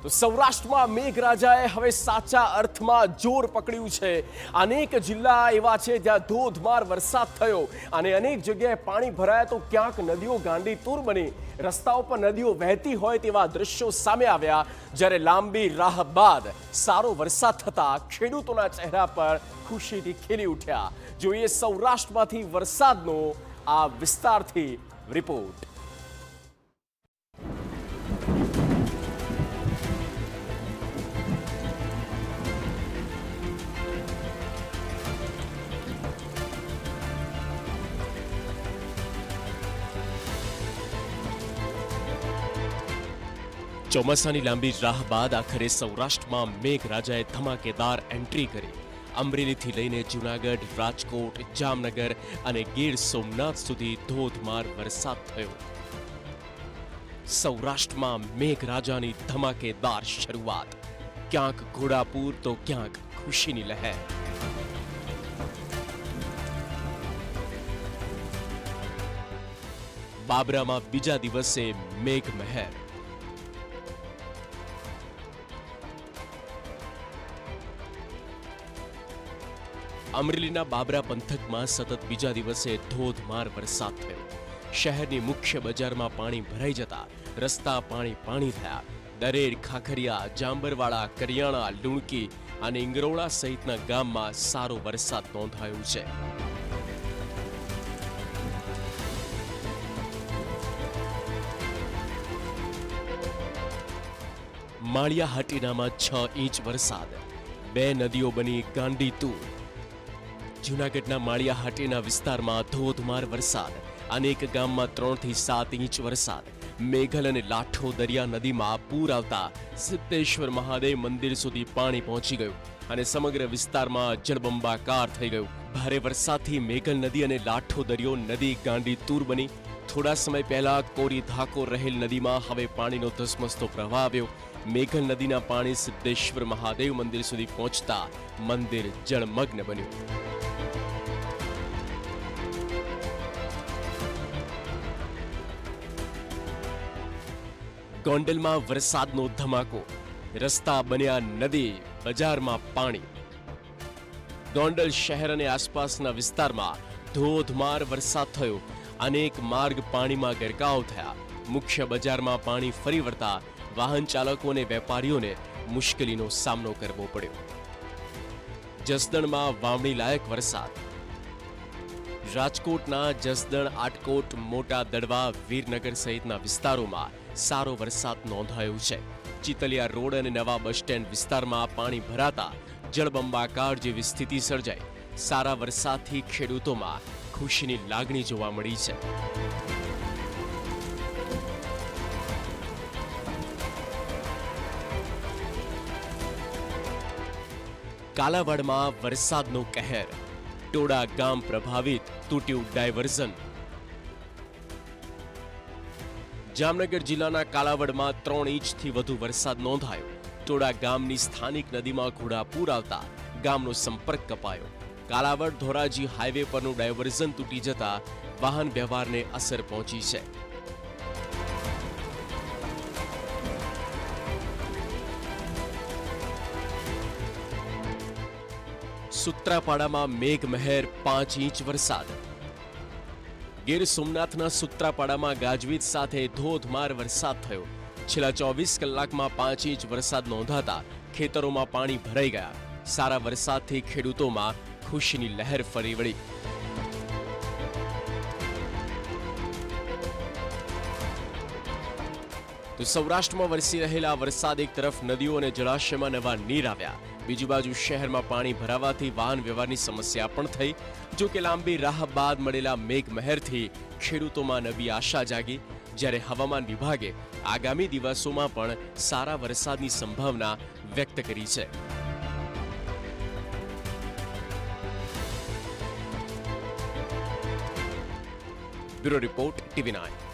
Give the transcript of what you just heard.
તો સૌરાષ્ટ્રમાં મેઘરાજાએ હવે સાચા અર્થમાં જોર પકડ્યું છે। અનેક જિલ્લા એવા છે જ્યાં ધોધમાર વરસાદ થયો અને અનેક જગ્યાએ પાણી ભરાયા તો ક્યાંક નદીઓ ગાંડીતુર બની, રસ્તાઓ પર નદીઓ વહેતી હોય તેવા દ્રશ્યો સામે આવ્યા। જ્યારે લાંબી રાહ બાદ સારો વરસાદ થતા ખેડૂતોના ચહેરા પર ખુશીથી ખીલી ઉઠ્યા। જોઈએ સૌરાષ્ટ્રમાંથી વરસાદનો આ વિસ્તારથી રિપોર્ટ। ચોમાસાની લાંબી રાહ બાદ આખરે સૌરાષ્ટ્રમાં મેઘરાજાએ ધમાકેદાર એન્ટ્રી કરી। અમરેલીથી લઈને જૂનાગઢ, રાજકોટ, જામનગર અને ગીર સોમનાથ સુધી ધોધમાર વરસાદ થયો। સૌરાષ્ટ્રમાં મેઘરાજાની ધમાકેદાર શરૂઆત, ક્યાંક ઘોડાપૂર તો ક્યાંક ખુશીની લહેર। બાબરામાં બીજા દિવસે મેઘમહેર। અમરેલીના બાબરા પંથકમાં સતત બીજા દિવસે ધોધમાર વરસાદ થયો। શહેરની મુખ્ય બજારમાં પાણી ભરાઈ જતા રસ્તા પાણી થયા। દરેડ, ખાખરિયા, જાંબરવાડા, કરિયાણા, લુણકી અને ઇંગરોળા સહિતના ગામમાં સારો વરસાદ નોંધાયો છે। માળિયા હાટીનામાં 6 ઇંચ વરસાદ, 2 નદીઓ બની ગાંડીતુર। જૂનાગઢના માળિયા હાટીના વિસ્તારમાં ધોધમાર વરસાદ, અનેક ગામમાં 3 થી 7 ઇંચ વરસાદ। મેઘલ અને લાઠો દરિયા નદીમાં પૂર આવતા સિદ્ધેશ્વર મહાદેવ મંદિર સુધી પાણી પહોંચી ગયું અને સમગ્ર વિસ્તારમાં જળબંબાકાર થઈ ગયું। ભારે વરસાદથી મેઘલ નદી અને લાઠો દરિયો નદી ગાંડીતુર બની। થોડા સમય પહેલા કોરી ધાકો રહેલ નદીમાં હવે પાણીનો ધસમસતો પ્રવાહ આવ્યો। મેઘલ નદીના પાણી સિદ્ધેશ્વર મહાદેવ મંદિર સુધી પહોંચતા મંદિર જળમગ્ન બન્યું। ગોંડલમાં વરસાદનો ધમાકો, રસ્તા બન્યા નદી, બજારમાં પાણી। ગોંડલ શહેર અને આસપાસના વિસ્તારમાં ધોધમાર વરસાદ થયો। અનેક માર્ગ પાણીમાં ગરકાવ થયા। મુખ્ય બજારમાં પાણી ફરી વળતા વાહન ચાલકો અને વેપારીઓને મુશ્કેલીનો સામનો કરવો પડ્યો। જસદણમાં વાવણી લાયક વરસાદ। રાજકોટના જસદણ, આટકોટ, મોટા દડવા, વીરનગર સહિતના વિસ્તારોમાં સારો વરસાદ નોંધાયો છે। ચિતલિયા રોડ અને નવા બસ સ્ટેન્ડ વિસ્તારમાં પાણી ભરાતા જળબંબાકાર જેવી સ્થિતિ સર્જાઈ। સારા વરસાદથી ખેડૂતોમાં ખુશીની લાગણી જોવા મળી છે। કાલાવડમાં વરસાદનો કહેર, ટોડા ગામ પ્રભાવિત, તૂટ્યું ડાયવર્ઝન। જામનગર જિલ્લાના કાલાવડમાં 3 ઇંચથી વધુ વરસાદ નોંધાયો। ટોડા ગામની સ્થાનિક નદીમાં ઘોડાપૂર આવતા ગામનો સંપર્ક કપાયો। કાલાવડ ધોરાજી હાઈવે પરનું ડાયવર્ઝન તૂટી જતા વાહન વ્યવહારને અસર પહોંચી છે। સૂત્રાપાડામાં મેઘમહેર, 5 ઇંચ વરસાદ। ગીર સોમનાથના સૂત્રાપાડામાં ગાજવીજ સાથે ધોધમાર વરસાદ થયો। છેલ્લા 24 કલાકમાં 5 ઇંચ વરસાદ નોંધાતા ખેતરોમાં પાણી ભરાઈ ગયા। સારા વરસાદથી ખેડૂતોમાં ખુશીની લહેર ફરી વળી। તો સૌરાષ્ટ્રમાં વરસી રહેલા વરસાદ એક તરફ નદીઓ અને જળાશયમાં નવા નીર આવ્યા, બીજી બાજુ શહેરમાં પાણી ભરાવાથી વાહન વ્યવહારની સમસ્યા પણ થઈ। જો કે લાંબી રાહ બાદ મળેલા મેઘમહેરથી ખેડૂતોમાં નવી આશા જાગી। જ્યારે હવામાન વિભાગે આગામી દિવસોમાં પણ સારા વરસાદની સંભાવના વ્યક્ત કરી છે। Bureau report, TV9।